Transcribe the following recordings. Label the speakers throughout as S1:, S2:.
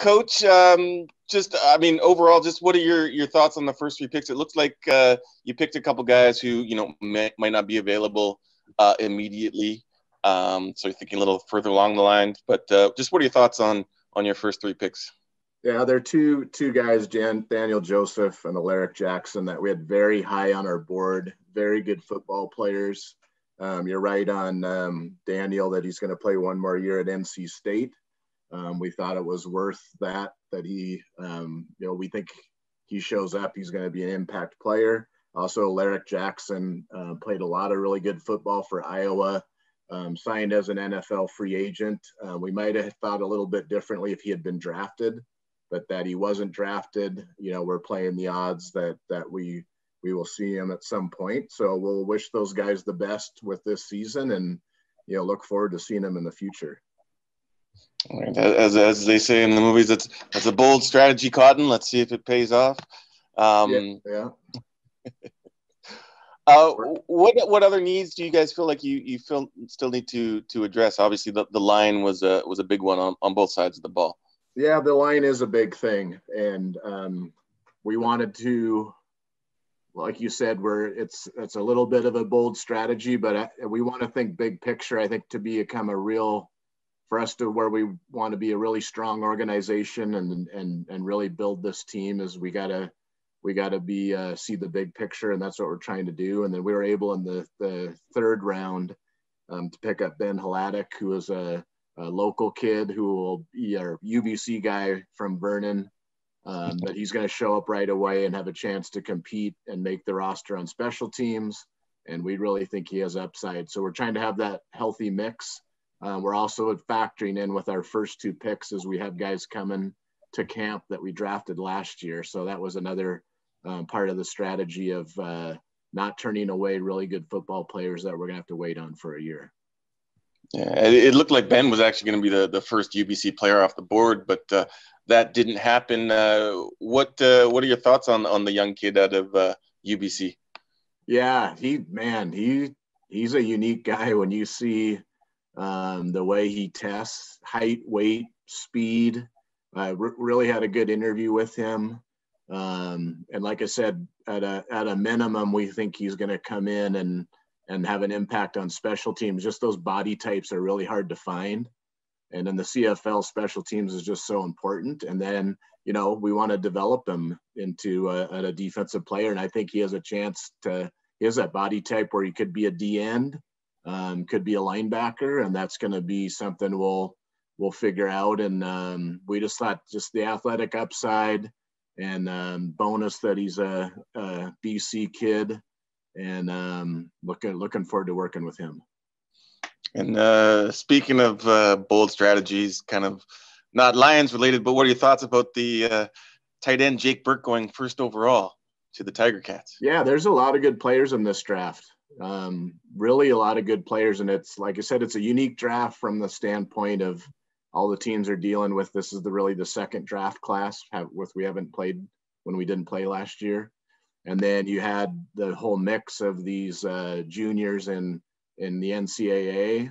S1: Coach, I mean, overall, just what are your thoughts on the first three picks? It looks like you picked a couple guys who, might not be available immediately. So you're thinking a little further along the line. But just what are your thoughts on your first three picks?
S2: Yeah, there are two guys, Daniel Joseph and Alaric Jackson, that we had very high on our board. Very good football players. You're right on Daniel that he's going to play one more year at NC State. We thought it was worth that he, we think he shows up, he's going to be an impact player. Also, Alaric Jackson played a lot of really good football for Iowa, signed as an NFL free agent. We might have thought a little bit differently if he had been drafted, but that he wasn't drafted, we're playing the odds that we will see him at some point. So we'll wish those guys the best with this season and, look forward to seeing them in the future.
S1: As they say in the movies, that's a bold strategy, Cotton. Let's see if it pays off.
S2: Yeah.
S1: What other needs do you guys feel like you still need to address? Obviously, the line was a big one on both sides of the ball.
S2: Yeah, the line is a big thing, and we wanted to, like you said, it's a little bit of a bold strategy, but we want to think big picture. I think to become for us to where we want to be a really strong organization and really build this team, is we gotta be see the big picture, and that's what we're trying to do. And then we were able in the third round to pick up Ben Hladek, who is a local kid who will be our UBC guy from Vernon, that he's going to show up right away and have a chance to compete and make the roster on special teams. And we really think he has upside. So we're trying to have that healthy mix. We're also factoring in with our first two picks as we have guys coming to camp that we drafted last year. So that was another part of the strategy of not turning away really good football players that we're going to have to wait on for a year.
S1: Yeah, it looked like Ben was actually going to be the first UBC player off the board, but that didn't happen. What are your thoughts on the young kid out of UBC?
S2: Yeah, he's a unique guy. When you see the way he tests height, weight, speed, really had a good interview with him. And like I said, at a minimum, we think he's going to come in and have an impact on special teams. Just those body types are really hard to find. And in the CFL, special teams is just so important. And then, we want to develop him into a defensive player. And I think he has a chance he has that body type where he could be a D end, could be a linebacker. And that's going to be something we'll figure out. And we just thought just the athletic upside and bonus that he's a BC kid. And looking forward to working with him.
S1: And speaking of bold strategies, kind of not Lions related, but what are your thoughts about the tight end Jake Burke going first overall to the Tiger Cats?
S2: Yeah, there's a lot of good players in this draft. Really a lot of good players. And it's, like I said, it's a unique draft from the standpoint of all the teams are dealing with. This is really the second draft class we haven't played when we didn't play last year. And then you had the whole mix of these juniors in the NCAA,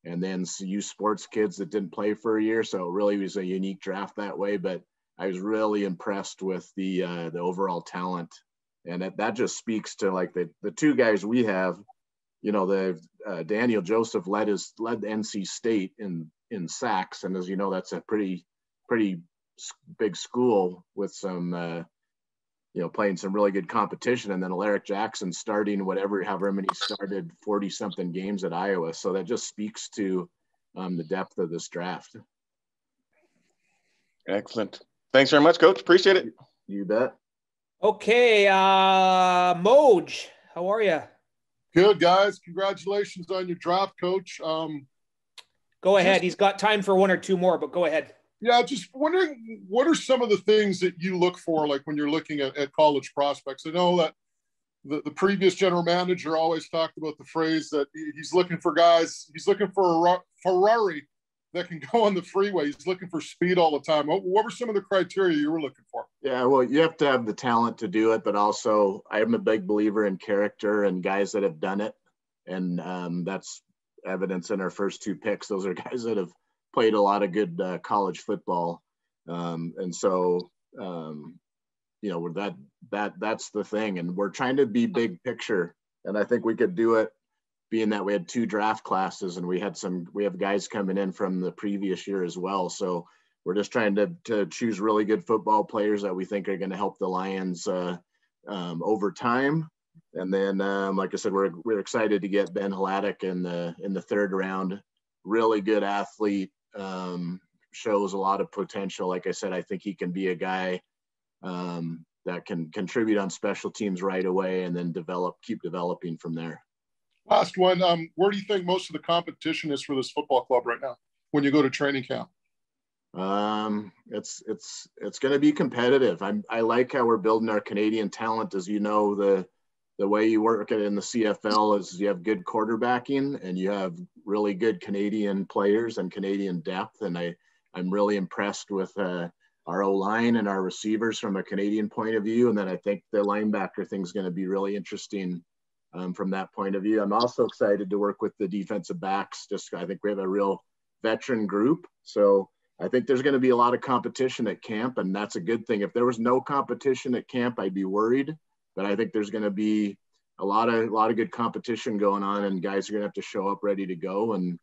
S2: and then youth sports kids that didn't play for a year. So it really was a unique draft that way. But I was really impressed with the overall talent, and that just speaks to like the two guys we have. Daniel Joseph led NC State in sacks, and as you know, that's a pretty big school with some. Playing some really good competition. And then Alaric Jackson starting however many started 40-something games at Iowa. So that just speaks to the depth of this draft.
S1: Excellent. Thanks very much, Coach. Appreciate it.
S2: You bet.
S3: Okay, Moj, how are you?
S4: Good, guys. Congratulations on your draft, Coach.
S3: Go ahead. He's got time for one or two more, but go ahead.
S4: Yeah, just wondering, what are some of the things that you look for, like when you're looking at college prospects? I know that the previous general manager always talked about the phrase that he's looking for a Ferrari that can go on the freeway. He's looking for speed all the time. What were some of the criteria you were looking for?
S2: Yeah, well, you have to have the talent to do it, but also I'm a big believer in character and guys that have done it. And that's evidence in our first two picks. Those are guys that have played a lot of good college football. And so, you know, that's the thing. And we're trying to be big picture. And I think we could do it being that we had 2 draft classes and we have guys coming in from the previous year as well. So we're just trying to choose really good football players that we think are going to help the Lions over time. And then, like I said, we're excited to get Ben Hladik in the 3rd round. Really good athlete, shows a lot of potential. Like I said, I think he can be a guy that can contribute on special teams right away and then keep developing from there.
S4: Last one. Where do you think most of the competition is for this football club right now when you go to training camp?
S2: It's going to be competitive. I like how we're building our Canadian talent. As you know, the way you work it in the CFL is you have good quarterbacking and you have really good Canadian players and Canadian depth. And I'm really impressed with our O-line and our receivers from a Canadian point of view. And then I think the linebacker thing is going to be really interesting from that point of view. I'm also excited to work with the defensive backs. I think we have a real veteran group. So I think there's going to be a lot of competition at camp, and that's a good thing. If there was no competition at camp, I'd be worried. But I think there's going to be a lot of good competition going on, and guys are going to have to show up ready to go. And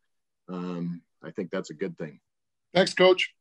S2: I think that's a good thing.
S4: Thanks, Coach.